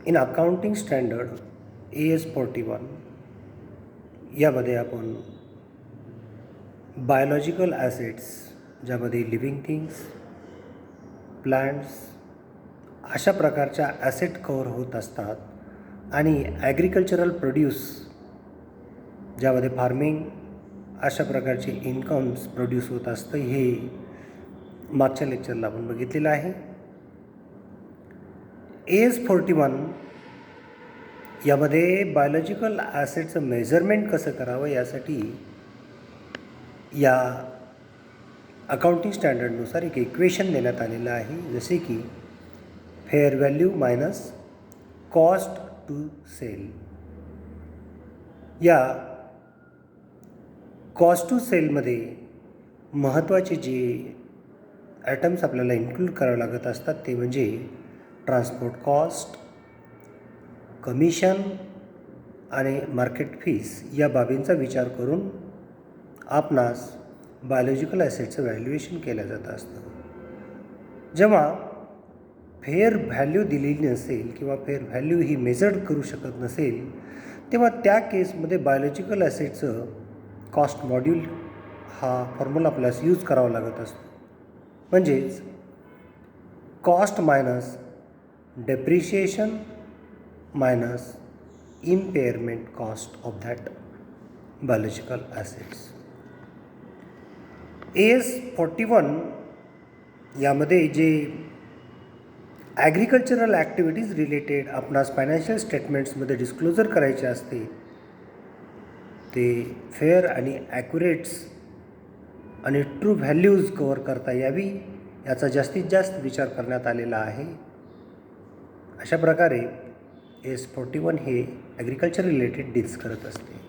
In accounting standard AS41 यामध्ये आपण biological assets, ज्यामध्ये लिव्हिंग थिंग्स, प्लांट्स अशा प्रकारच्या ॲसेट कव्हर होत असतात आणि ॲग्रिकल्चरल प्रोड्यूस, ज्यामध्ये फार्मिंग अशा प्रकारचे इन्कम्स प्रोड्यूस होत असतं, हे मागच्या लेक्चरला आपण बघितलेलं आहे. AS41 यामध्ये बायोलॉजिकल ॲसेटचं मेजरमेंट कसं करावं यासाठी या अकाउंटिंग स्टँडर्डनुसार एक इक्वेशन देण्यात आलेलं आहे, जसे की fair value minus cost to sell. या कॉस्ट टू सेलमध्ये महत्त्वाचे जे आयटम्स आपल्याला इन्क्लूड करावे लागत असतात ते म्हणजे ट्रान्सपोर्ट कॉस्ट, कमिशन आणि मार्केट फीस या बाबींचा विचार करून आपणास बायोलॉजिकल ॲसेटचं व्हॅल्युएशन केलं जात असतं. जेव्हा फेअर व्हॅल्यू दिलेली नसेल किंवा फेअर व्हॅल्यू ही मेजर्ड करू शकत नसेल, तेव्हा त्या केसमध्ये बायोलॉजिकल ॲसेटचं कॉस्ट मॉड्यूल हा फॉर्म्युला आपल्याला यूज करावा लागत असतो. म्हणजेच cost minus depreciation minus इम्पेअरमेंट cost of that biological assets. AS41 यामध्ये जे ॲग्रिकल्चरल ॲक्टिव्हिटीज रिलेटेड आपणास फायनान्शियल स्टेटमेंट्समध्ये डिस्क्लोजर करायचे असते, ते फेअर आणि ॲक्युरेट्स आणि ट्रू व्हॅल्यूज कव्हर करता यावी याचा जास्तीत जास्त विचार करण्यात आलेला आहे. अशा प्रकारे AS41 हे ॲग्रिकल्चर रिलेटेड डील्स करत असते.